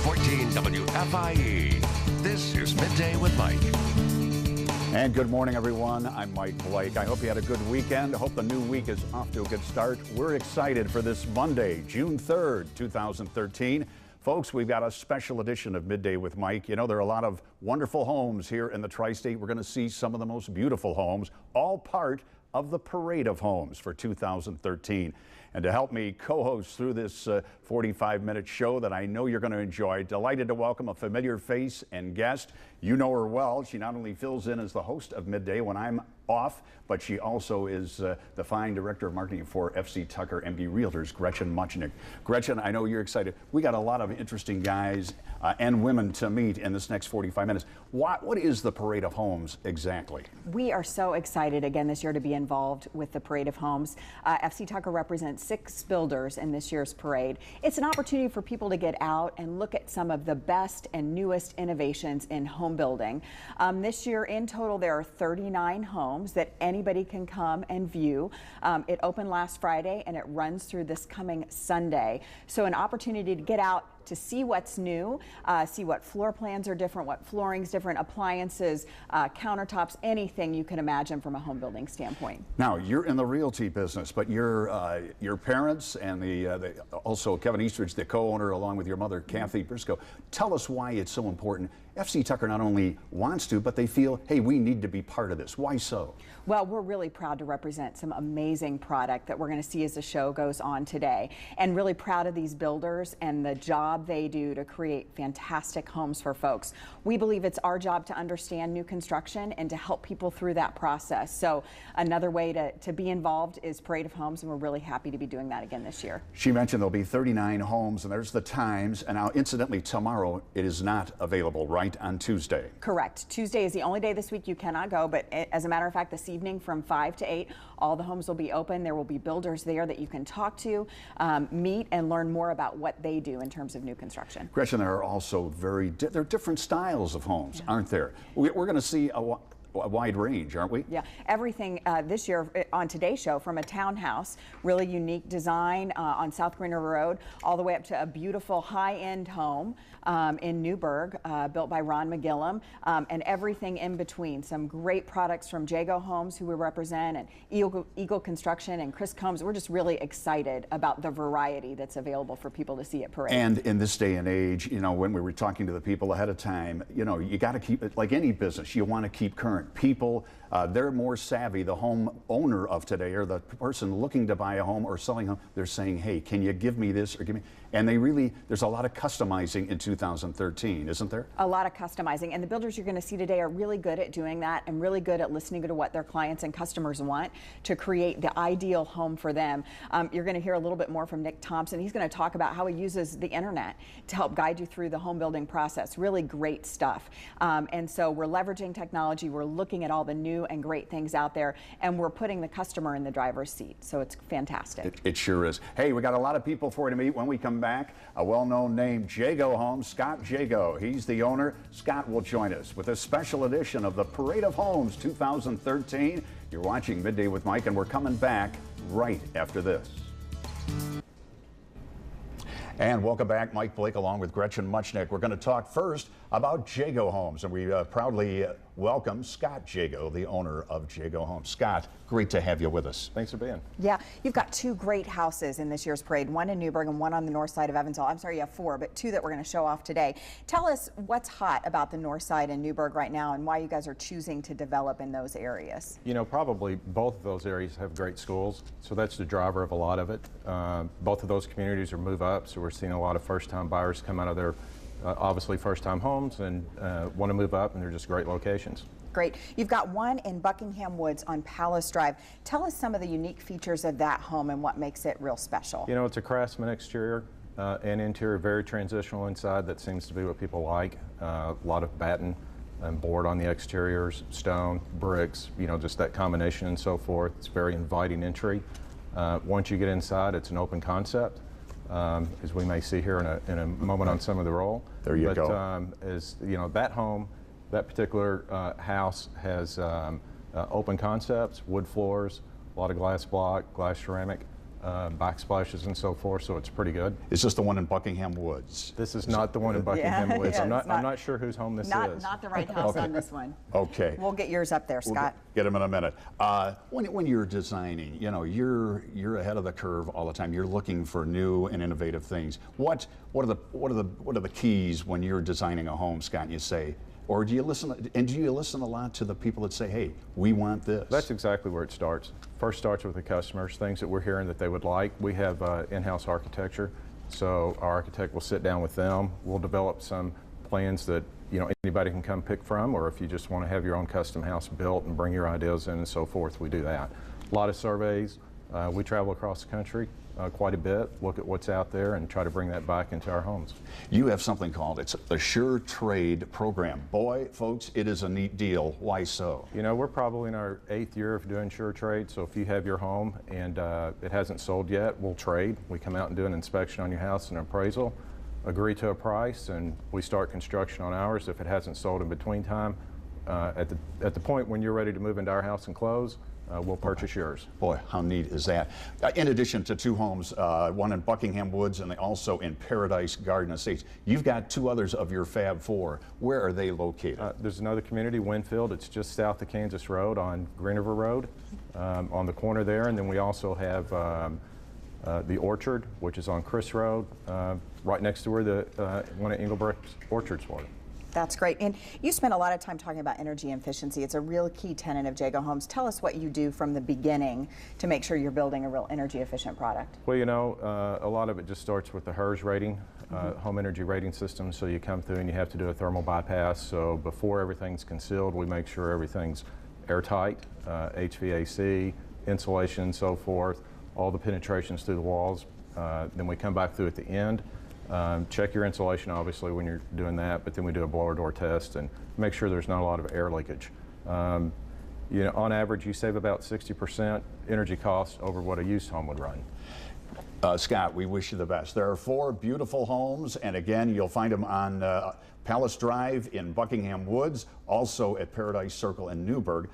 14 WFIE. This is Midday with Mike. And good morning, everyone. I'm Mike Blake. I hope you had a good weekend. I hope the new week is off to a good start. We're excited for this Monday, June 3rd, 2013. Folks, we've got a special edition of Midday with Mike. You know, there are a lot of wonderful homes here in the Tri-State. We're going to see some of the most beautiful homes, all part of the Parade of Homes for 2013. And to help me co-host through this 45-minute show that I know you're going to enjoy, delighted to welcome a familiar face and guest. You know her well. She not only fills in as the host of Midday when I'm off, but she also is the fine director of marketing for FC Tucker MD Realtors, Gretchen Muchnick. Gretchen, I know you're excited. We got a lot of interesting guys and women to meet in this next 45 minutes. What is the Parade of Homes exactly? We are so excited again this year to be involved with the Parade of Homes. FC Tucker represents 6 builders in this year's parade. It's an opportunity for people to get out and look at some of the best and newest innovations in home building. This year in total there are 39 homes that anybody can come and view. It opened last Friday and it runs through this coming Sunday. So an opportunity to get out to see what's new, see what floor plans are different, what flooring's different, appliances, countertops, anything you can imagine from a home building standpoint. Now, you're in the realty business, but your parents and also Kevin Eastridge, the co-owner, along with your mother, Kathy Briscoe, tell us why it's so important. FC Tucker not only wants to, but they feel, hey, we need to be part of this. Why so? Well, we're really proud to represent some amazing product that we're going to see as the show goes on today, and really proud of these builders and the job they do to create fantastic homes for folks. We believe it's our job to understand new construction and to help people through that process. So another way to be involved is Parade of Homes, and we're really happy to be doing that again this year. She mentioned there'll be 39 homes, and there's the times. And now, incidentally, tomorrow it is not available, right, on Tuesday? Correct. Tuesday is the only day this week you cannot go, but as a matter of fact, this evening from 5 to 8, all the homes will be open. There will be builders there that you can talk to, meet, and learn more about what they do in terms of new construction. Gretchen, there are also there are different styles of homes, aren't there? We're going to see a wide range, aren't we? Yeah, everything this year on today's show, from a townhouse, really unique design on South Green River Road, all the way up to a beautiful high-end home in Newburgh, built by Ron McGillum, and everything in between. Some great products from Jago Homes, who we represent, and Eagle Construction and Chris Combs. We're just really excited about the variety that's available for people to see at Parade. And in this day and age, you know, when we were talking to the people ahead of time, you know, you got to keep it, like any business, you want to keep current. People, they're more savvy. The home owner of today, or the person looking to buy a home or selling a home, they're saying, hey, can you give me this or give me, and there's a lot of customizing in 2013, isn't there? A lot of customizing, and the builders you're going to see today are really good at doing that and really good at listening to what their clients and customers want to create the ideal home for them. You're going to hear a little bit more from Nick Thompson. He's going to talk about how he uses the internet to help guide you through the home building process. Really great stuff. And so we're leveraging technology. We're looking at all the new and great things out there, and we're putting the customer in the driver's seat. So it's fantastic. It sure is. Hey, we got a lot of people for you to meet when we come back. A well-known name, Jago Homes, Scott Jago. He's the owner. Scott will join us with a special edition of the Parade of Homes 2013. You're watching Midday with Mike, and we're coming back right after this. And welcome back, Mike Blake along with Gretchen Muchnick. We're going to talk first about Jago Homes, and we proudly welcome Scott Jago, the owner of Jago Homes. Scott, great to have you with us. Thanks for being. Yeah, you've got 2 great houses in this year's parade, one in Newburgh and one on the north side of Evansville. I'm sorry, you have 4, but 2 that we're going to show off today. Tell us what's hot about the north side in Newburgh right now and why you guys are choosing to develop in those areas. You know, probably both of those areas have great schools, so that's the driver of a lot of it. Both of those communities are move up, so we're seeing a lot of first-time buyers come out of their obviously first-time homes and want to move up, and they're just great locations. Great. You've got one in Buckingham Woods on Palace Drive. Tell us some of the unique features of that home and what makes it real special. You know, it's a Craftsman exterior and interior, very transitional inside. That seems to be what people like. A lot of batten and board on the exteriors, stone, bricks, you know, just that combination and so forth. It's very inviting entry. Once you get inside, it's an open concept. As we may see here in a moment on some of the roll. There you go. As you know, that home, that particular house has open concepts, wood floors, a lot of glass block, glass ceramic, backsplashes and so forth, so it's pretty good. Is this the one in Buckingham Woods? This is not the one in Buckingham Woods. Yeah, I'm not sure whose home this is. Not the right house on this one. Okay. We'll get yours up there, Scott. Get them in a minute. When you're designing, you know, you're ahead of the curve all the time. You're looking for new and innovative things. What are the keys when you're designing a home, Scott? You say, or do you listen a lot to the people that say, hey, we want this? That's exactly where it starts. First starts with the customers, things that we're hearing that they would like. We have in-house architecture, so our architect will sit down with them. We'll develop some plans that, you know, anybody can come pick from, or if you just want to have your own custom house built and bring your ideas in and so forth, we do that. A lot of surveys. We travel across the country quite a bit, look at what's out there and try to bring that back into our homes. You have something called, it's the Sure Trade program. Boy, folks, it is a neat deal. Why so? You know, we're probably in our 8th year of doing Sure Trade, so if you have your home and it hasn't sold yet, we'll trade. We come out and do an inspection on your house and appraisal, agree to a price, and we start construction on ours. If it hasn't sold in between time, at the point when you're ready to move into our house and close, we'll purchase yours. Boy, how neat is that? In addition to 2 homes, one in Buckingham Woods and also in Paradise Garden Estates, you've got 2 others of your Fab 4. Where are they located? There's another community, Winfield. It's just south of Kansas Road on Green River Road, on the corner there. And then we also have the Orchard, which is on Chris Road, right next to where the one at Engelbrecht's Orchards was. That's great. And you spent a lot of time talking about energy efficiency. It's a real key tenet of Jago Homes. Tell us what you do from the beginning to make sure you're building a real energy efficient product. Well, you know, a lot of it just starts with the HERS rating, home energy rating system. So you come through and you have to do a thermal bypass. So before everything's concealed, we make sure everything's airtight, HVAC, insulation, so forth, all the penetrations through the walls. Then we come back through at the end. Check your insulation, obviously, when you're doing that, but then we do a blower door test and make sure there's not a lot of air leakage. You know, on average, you save about 60% energy cost over what a used home would run. Scott, we wish you the best. There are 4 beautiful homes, and again, you'll find them on Palace Drive in Buckingham Woods, also at Paradise Circle in Newburgh,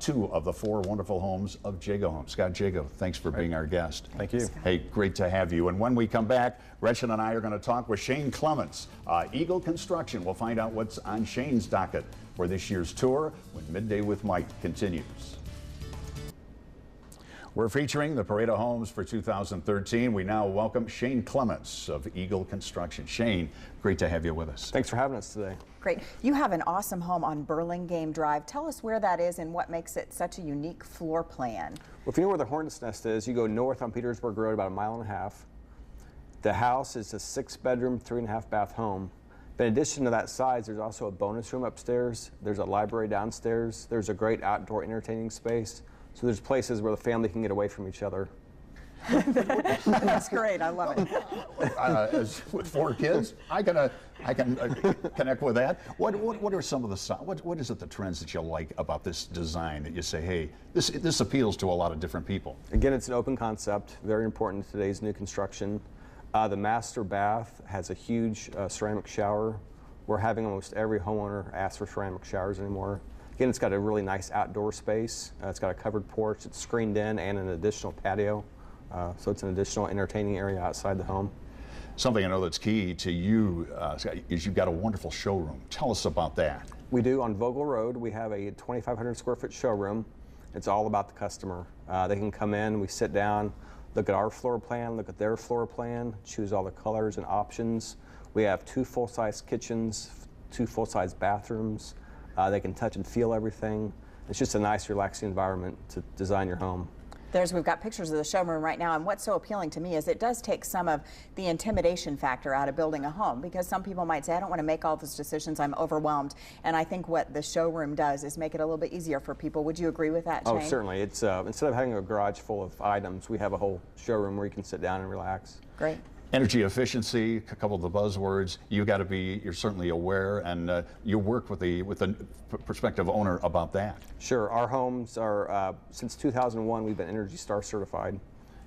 2 of the 4 wonderful homes of Jago Homes. Scott Jago, thanks for being our guest. Thank you. Hey, great to have you. And when we come back, Gretchen and I are going to talk with Shane Clements, Eagle Construction. We'll find out what's on Shane's docket for this year's tour when Midday with Mike continues. We're featuring the Pareto Homes for 2013. We now welcome Shane Clements of Eagle Construction. Shane, great to have you with us. Thanks for having us today. Great. You have an awesome home on Burlingame Drive. Tell us where that is and what makes it such a unique floor plan. Well, if you know where the Hornet's Nest is, you go north on Petersburg Road about 1.5 miles. The house is a 6-bedroom, 3.5-bath home. But in addition to that size, there's also a bonus room upstairs. There's a library downstairs. There's a great outdoor entertaining space. So there's places where the family can get away from each other. That's great. I love it. With 4 kids, I can connect with that. What are some of the what is it the trends that you like about this design that you say, hey, this appeals to a lot of different people? Again, it's an open concept, very important in today's new construction. The master bath has a huge ceramic shower. We're having almost every homeowner ask for ceramic showers anymore. Again, it's got a really nice outdoor space. It's got a covered porch. It's screened in and an additional patio. So it's an additional entertaining area outside the home. Something I know that's key to you is you've got a wonderful showroom. Tell us about that. We do on Vogel Road. We have a 2,500 square foot showroom. It's all about the customer. They can come in, we sit down, look at our floor plan, look at their floor plan, choose all the colors and options. We have 2 full-size kitchens, 2 full-size bathrooms. They can touch and feel everything. It's just a nice, relaxing environment to design your home. We've got pictures of the showroom right now, and what's so appealing to me is it does take some of the intimidation factor out of building a home, because some people might say, I don't want to make all those decisions, I'm overwhelmed. And I think what the showroom does is make it a little bit easier for people. Would you agree with that, Shane? Oh, certainly. It's instead of having a garage full of items, we have a whole showroom where you can sit down and relax. Great. Energy efficiency, a couple of the buzzwords. You're certainly aware, and you work with the prospective owner about that. Sure. Our homes are, since 2001, we've been Energy Star certified.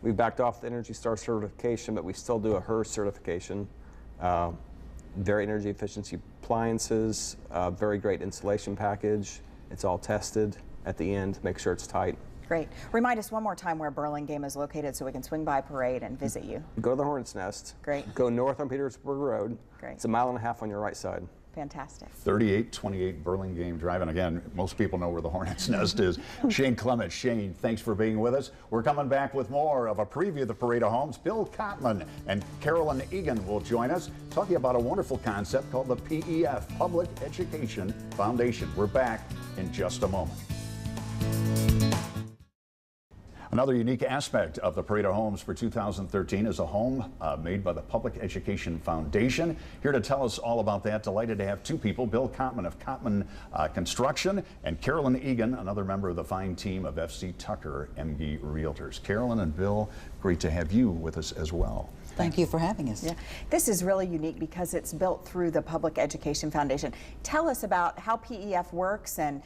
We've backed off the Energy Star certification, but we still do a HERS certification. Very energy efficiency appliances, very great insulation package. It's all tested at the end to make sure it's tight. Great. Remind us one more time where Burlingame is located so we can swing by Parade and visit you. Go to the Hornet's Nest. Great. Go north on Petersburg Road. Great. It's a mile and a half on your right side. Fantastic. 3828 Burlingame Drive. And again, most people know where the Hornet's Nest is. Shane Clement. Shane, thanks for being with us. We're coming back with more of a preview of the Pareto Homes. Bill Kottman and Carolyn Egan will join us, talking about a wonderful concept called the PEF, Public Education Foundation. We're back in just a moment. Another unique aspect of the Pareto Homes for 2013 is a home made by the Public Education Foundation. Here to tell us all about that, delighted to have two people, Bill Kottman of Kottman Construction and Carolyn Egan, another member of the fine team of FC Tucker MG Realtors. Carolyn and Bill, great to have you with us as well. Thank you for having us. Yeah. This is really unique because it's built through the Public Education Foundation. Tell us about how PEF works and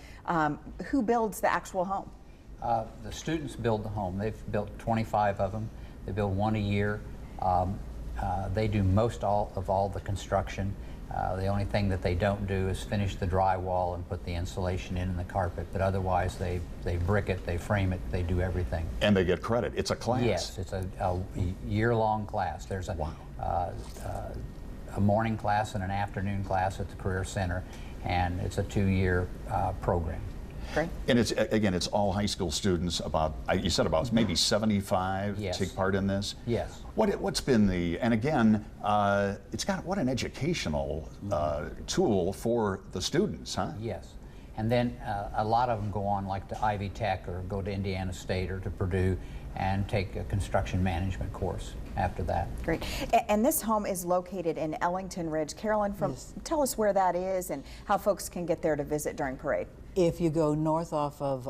who builds the actual home. The students build the home. They've built 25 of them. They build one a year. They do most of all the construction. The only thing that they don't do is finish the drywall and put the insulation in and the carpet, but otherwise they brick it, they frame it, they do everything. And they get credit. It's a class. Yes, it's a year-long class. There's a, a morning class and an afternoon class at the Career Center, and it's a 2-year program. Great. And it's, again, it's all high school students, about, you said about maybe 75 Yes. take part in this? Yes. What's been the, and again, it's got, what an educational tool for the students, huh? Yes. And then a lot of them go on like to Ivy Tech or go to Indiana State or to Purdue and take a construction management course after that. Great. And this home is located in Ellington Ridge. Carolyn, Yes. tell us where that is and how folks can get there to visit during Parade. If you go north off of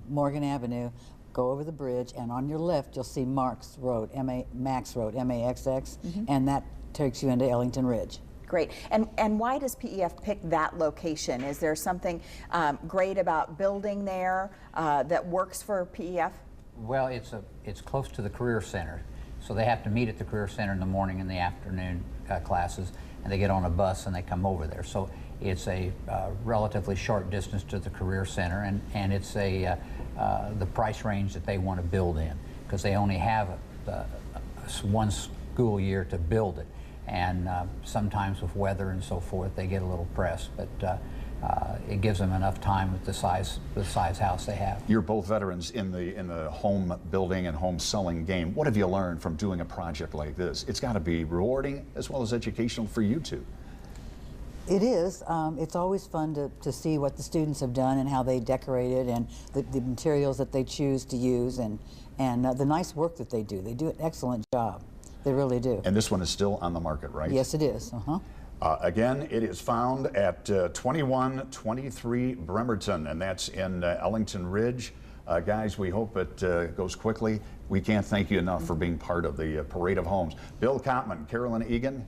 Morgan Avenue, go over the bridge, and on your left you'll see Max Road, M-A-X-X, and that takes you into Ellington Ridge. Great. And why does PEF pick that location? Is there something great about building there that works for PEF? Well, it's close to the Career Center, so they have to meet at the Career Center in the morning and the afternoon classes, and they get on a bus and they come over there. So it's a relatively short distance to the Career Center, and it's the price range that they want to build in, because they only have one school year to build it, and sometimes with weather and so forth they get a little pressed, but it gives them enough time with the size house they have. You're both veterans in the home building and home selling game. What have you learned from doing a project like this? It's got to be rewarding as well as educational for you two. It is. It's always fun to see what the students have done and how they decorate it, and the materials that they choose to use, and the nice work that they do. They do an excellent job. They really do. And this one is still on the market, right? Yes, it is. Again, it is found at 2123 Bremerton, and that's in Ellington Ridge. Guys, we hope it goes quickly. We can't thank you enough for being part of the Parade of Homes. Bill Kottman, Carolyn Egan,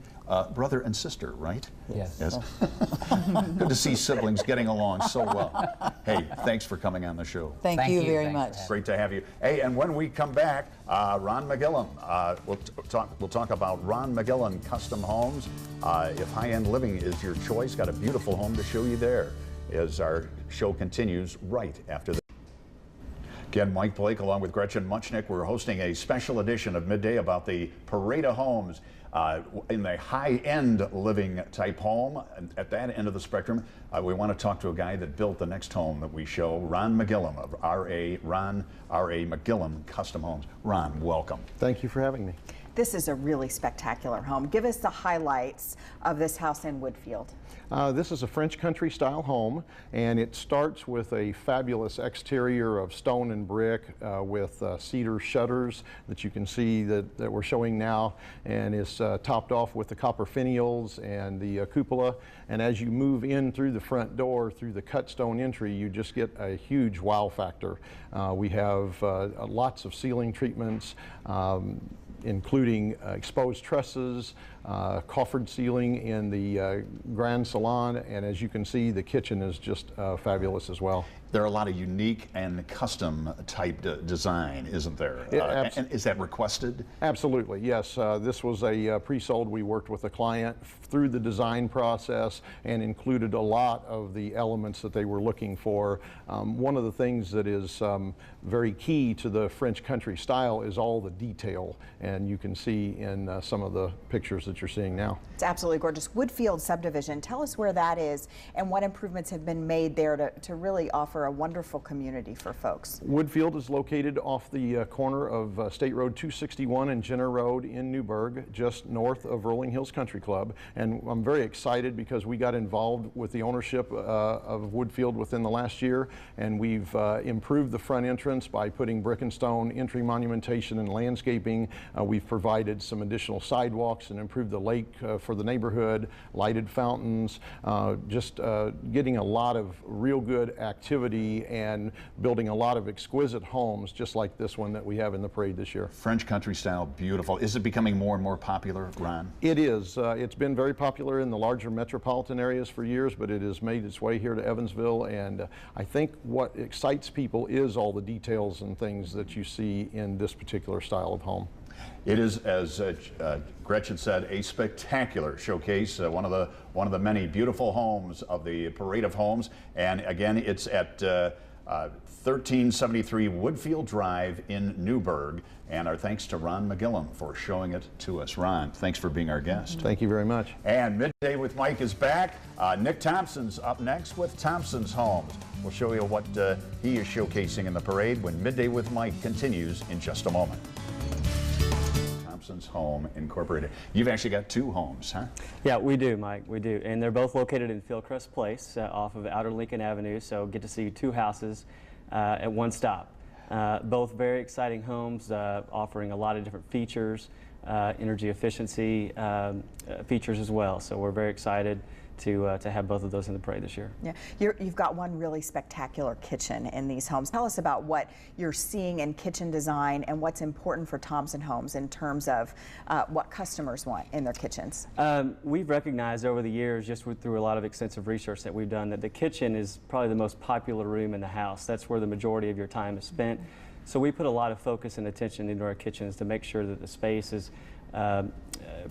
brother and sister, right? Yes. Yes. Good to see siblings getting along so well. Hey, thanks for coming on the show. Thank you very much. Great to have you. Hey, and when we come back, Ron McGillum, we'll talk about Ron McGillum Custom Homes. If high-end living is your choice, got a beautiful home to show you there as our show continues right after this. Again, Mike Blake along with Gretchen Muchnick. We're hosting a special edition of Midday about the Pareto Homes in the high-end living type home. And at that end of the spectrum, we want to talk to a guy that built the next home that we show, Ron McGillum of Ron R.A. McGillum Custom Homes. Ron, welcome. Thank you for having me. This is a really spectacular home. Give us the highlights of this house in Woodfield. This is a French country style home, and it starts with a fabulous exterior of stone and brick with cedar shutters that you can see that we're showing now, and is topped off with the copper finials and the cupola. And as you move in through the front door, through the cut stone entry, you just get a huge wow factor. We have lots of ceiling treatments, including exposed trusses, coffered ceiling in the grand salon, and as you can see, the kitchen is just fabulous as well. There are a lot of unique and custom type design, isn't there? And is that requested? Absolutely, yes. This was a pre-sold. We worked with the client through the design process and included a lot of the elements that they were looking for. One of the things that is very key to the French country style is all the detail, and you can see in some of the pictures that you're seeing now. It's absolutely gorgeous. Woodfield subdivision, tell us where that is and what improvements have been made there to really offer a wonderful community for folks. Woodfield is located off the corner of State Road 261 and Jenner Road in Newburgh, just north of Rolling Hills Country Club. And I'm very excited because we got involved with the ownership of Woodfield within the last year, and we've improved the front entrance by putting brick and stone entry monumentation and landscaping. We've provided some additional sidewalks and improved the lake for the neighborhood, lighted fountains, just getting a lot of real good activity and building a lot of exquisite homes just like this one that we have in the parade this year. French country style, beautiful. Is it becoming more and more popular, Ron? It is. It's been very popular in the larger metropolitan areas for years, but it has made its way here to Evansville, and I think what excites people is all the details and things that you see in this particular style of home. It is, as Gretchen said, a spectacular showcase, one of the many beautiful homes of the Parade of Homes. And again, it's at 1373 Woodfield Drive in Newburgh. And our thanks to Ron McGillum for showing it to us. Ron, thanks for being our guest. Thank you very much. And Midday with Mike is back. Nick Thompson's up next with Thompson's Homes. We'll show you what he is showcasing in the parade when Midday with Mike continues in just a moment. Thompson's Home Incorporated. You've actually got two homes, huh? Yeah, we do, Mike, we do. And they're both located in Fieldcrest Place off of Outer Lincoln Avenue, so get to see two houses at one stop. Both very exciting homes offering a lot of different features, energy efficiency features as well. So we're very excited to have both of those in the parade this year. Yeah, you've got one really spectacular kitchen in these homes. Tell us about what you're seeing in kitchen design and what's important for Thompson Homes in terms of what customers want in their kitchens. We've recognized over the years, just through a lot of extensive research that we've done, that the kitchen is probably the most popular room in the house. That's where the majority of your time is spent. So we put a lot of focus and attention into our kitchens to make sure that the space is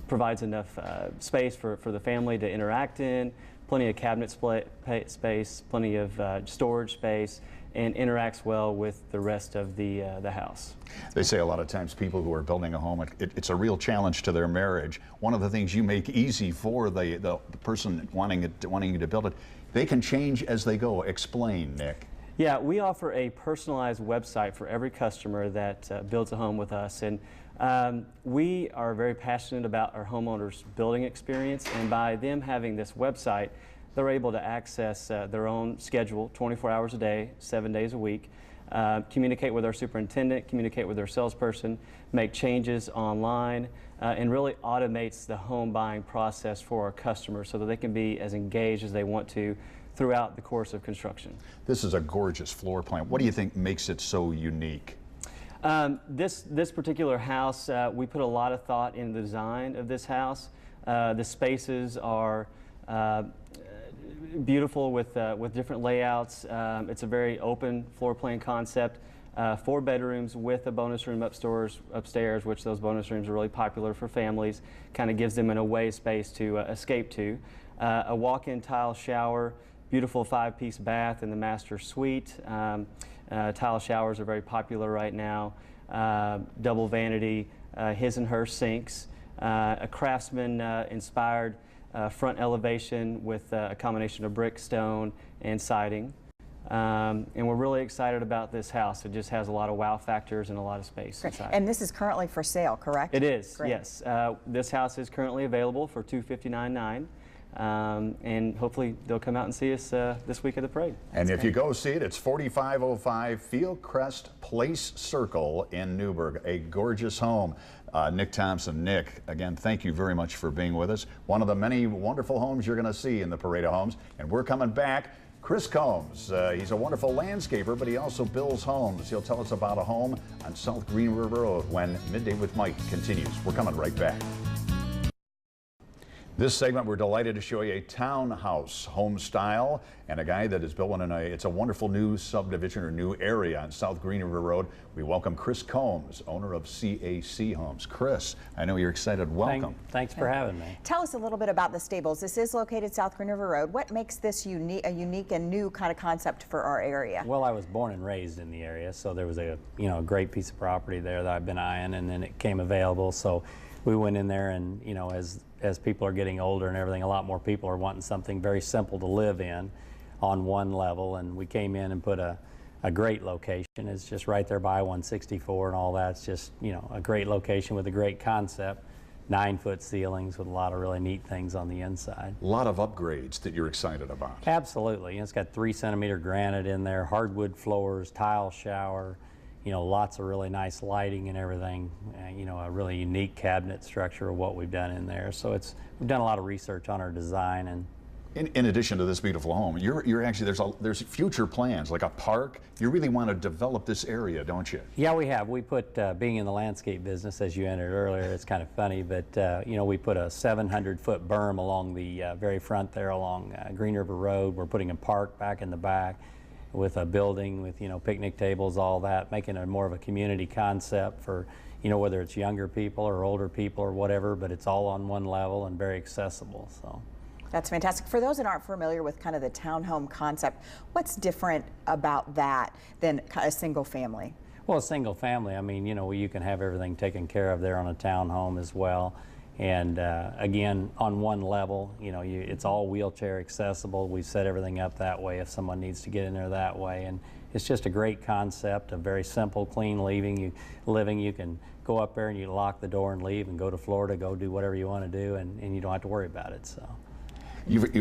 provides enough space for the family to interact in, plenty of cabinet space, plenty of storage space, and interacts well with the rest of the house. They say a lot of times people who are building a home, it's a real challenge to their marriage. One of the things you make easy for the person wanting you to build it, they can change as they go. Explain, Nick. Yeah, we offer a personalized website for every customer that builds a home with us, and we are very passionate about our homeowners' building experience, and by them having this website, they're able to access their own schedule 24 hours a day, 7 days a week, communicate with our superintendent, communicate with our salesperson, make changes online, and really automates the home buying process for our customers so that they can be as engaged as they want to throughout the course of construction. This is a gorgeous floor plan. What do you think makes it so unique? This particular house, we put a lot of thought in the design of this house. The spaces are beautiful with different layouts. It's a very open floor plan concept. 4 bedrooms with a bonus room upstairs, which those bonus rooms are really popular for families. Kind of gives them an away space to escape to. A walk-in tile shower, beautiful 5-piece bath in the master suite. Tile showers are very popular right now. Double vanity, his and her sinks. A Craftsman inspired front elevation with a combination of brick, stone, and siding. And we're really excited about this house. It just has a lot of wow factors and a lot of space inside. And this is currently for sale, correct? It is, Great. yes. This house is currently available for $259,900. And hopefully they'll come out and see us this week at the parade. And if you go see it, it's 4505 Fieldcrest Place Circle in Newburgh. A gorgeous home. Nick Thompson. Nick, again, thank you very much for being with us. One of the many wonderful homes you're going to see in the Parade of Homes. And we're coming back. Chris Combs, he's a wonderful landscaper, but he also builds homes. He'll tell us about a home on South Green River Road when Midday with Mike continues. We're coming right back. This segment, we're delighted to show you a townhouse home style and a guy that has built one in it's a wonderful new subdivision or new area on South Green River Road. We welcome Chris Combs, owner of CAC Homes. Chris, I know you're excited. Welcome. Thanks for having me. Tell us a little bit about the stables. This is located South Green River Road. What makes this a unique and new kind of concept for our area? Well, I was born and raised in the area, so there was a a great piece of property there that I've been eyeing, and then it came available. So we went in there, and as people are getting older and everything, a lot more people are wanting something very simple to live in on one level, and we came in and put a great location. It's just right there by 164 and all that. It's just a great location with a great concept. 9-foot ceilings with a lot of really neat things on the inside. A lot of upgrades that you're excited about. Absolutely. It's got 3-centimeter granite in there, hardwood floors, tile shower, lots of really nice lighting and everything, a really unique cabinet structure of what we've done in there. So we've done a lot of research on our design. And in addition to this beautiful home, you're actually, there's future plans, like a park. You really want to develop this area, don't you? Yeah, we have. We put, being in the landscape business, as you entered earlier, it's kind of funny, but we put a 700-foot berm along the very front there along Green River Road. We're putting a park back in the back with a building with picnic tables, all that, making it more of a community concept for whether it's younger people or older people or whatever, but it's all on one level and very accessible. So that's fantastic. For those that aren't familiar with kind of the townhome concept, what's different about that than a single family? Well, a single family, I mean, you can have everything taken care of there on a townhome as well. And again, on one level, it's all wheelchair accessible. We've set everything up that way if someone needs to get in there that way. And it's just a great concept, a very simple, clean living. You can go up there and you lock the door and leave and go to Florida, go do whatever you want to do, and you don't have to worry about it. So. You've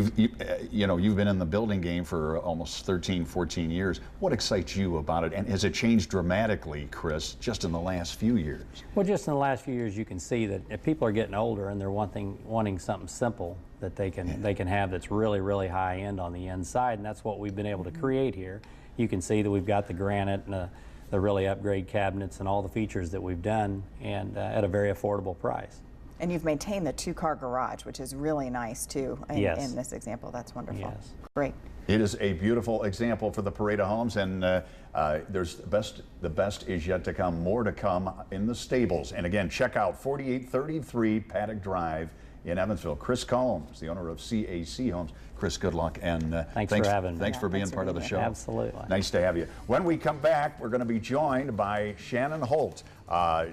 been in the building game for almost 13, 14 years. What excites you about it? And has it changed dramatically, Chris, just in the last few years? Well, just in the last few years, you can see that if people are getting older and they're wanting something simple that they can have that's really, really high end on the inside, and that's what we've been able to create here. You can see that we've got the granite and the really upgrade cabinets and all the features that we've done, and at a very affordable price. And you've maintained the 2-car garage, which is really nice too in this example. That's wonderful. Yes. Great. It is a beautiful example for the Pareto Homes, and there's the best is yet to come. More to come in the stables. And again, check out 4833 Paddock Drive in Evansville. Chris Combs, the owner of CAC Homes. Chris, good luck, and thanks for having me. Thanks for being part of the show. Absolutely. Nice to have you. When we come back, we're going to be joined by Shannon Holt.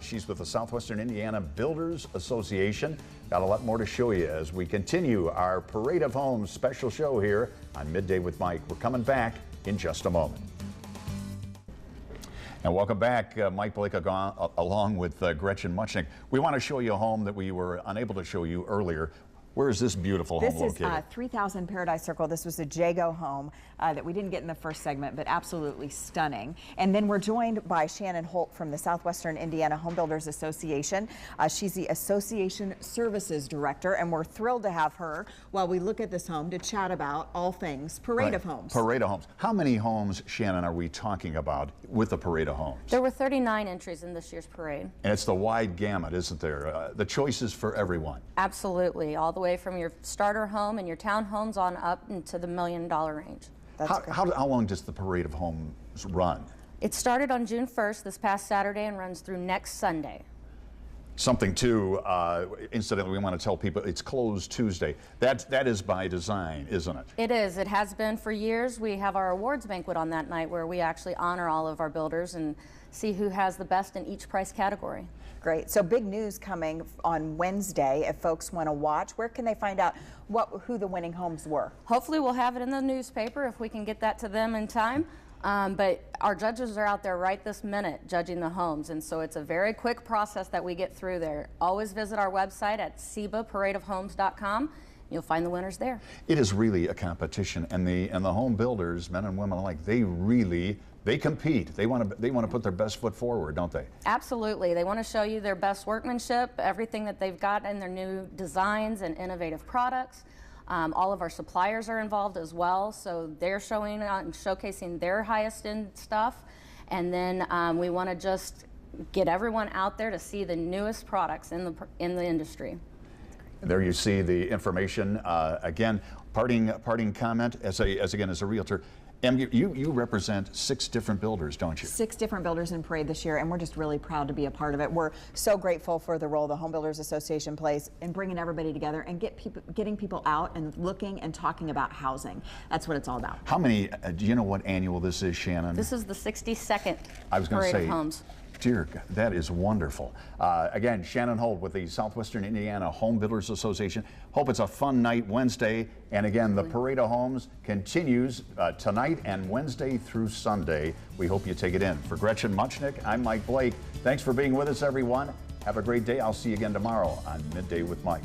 She's with the Southwestern Indiana Builders Association. Got a lot more to show you as we continue our Parade of Homes special show here on Midday with Mike. We're coming back in just a moment. And welcome back, Mike Blake along with Gretchen Muchnick. We want to show you a home that we were unable to show you earlier. Where is this beautiful home located? This is 3000 Paradise Circle. This was a Jago home that we didn't get in the first segment, but absolutely stunning. And then we're joined by Shannon Holt from the Southwestern Indiana Home Builders Association. She's the Association Services Director, and we're thrilled to have her while we look at this home to chat about all things Parade of Homes. Parade of Homes. How many homes, Shannon, are we talking about with the Parade of Homes? There were 39 entries in this year's parade. And it's the wide gamut, isn't there? The choices for everyone. Absolutely, all the way from your starter home and your townhomes on up into the $1 million range. How long does the Parade of Homes run? It started on June 1st, this past Saturday, and runs through next Sunday. Something too, incidentally, we want to tell people it's closed Tuesday. That is by design, isn't it? It is. It has been for years. We have our awards banquet on that night where we actually honor all of our builders and see who has the best in each price category. Great. So big news coming on Wednesday. If folks want to watch, where can they find out who the winning homes were? Hopefully we'll have it in the newspaper if we can get that to them in time. But our judges are out there right this minute judging the homes, and so it's a very quick process that we get through there. Always visit our website at paretohomes.com. You'll find the winners there. It is really a competition, and the home builders, men and women alike, they compete. They want to put their best foot forward, don't they? Absolutely. They want to show you their best workmanship, everything that they've got in their new designs and innovative products. All of our suppliers are involved as well, so they're showing and showcasing their highest end stuff. And then we want to just get everyone out there to see the newest products in the industry. There you see the information. Again, parting comment as a realtor. Em, you represent 6 different builders, don't you? 6 different builders in Parade this year, and we're just really proud to be a part of it. We're so grateful for the role the Home Builders Association plays in bringing everybody together and getting people out and looking and talking about housing. That's what it's all about. How many, do you know what annual this is, Shannon? This is the 62nd I was going to Parade say, of Homes. Dear God, that is wonderful. Again, Shannon Holt with the Southwestern Indiana Home Builders Association. Hope it's a fun night Wednesday. And again, the Parade of Homes continues tonight and Wednesday through Sunday. We hope you take it in. For Gretchen Muchnick, I'm Mike Blake. Thanks for being with us, everyone. Have a great day. I'll see you again tomorrow on Midday with Mike.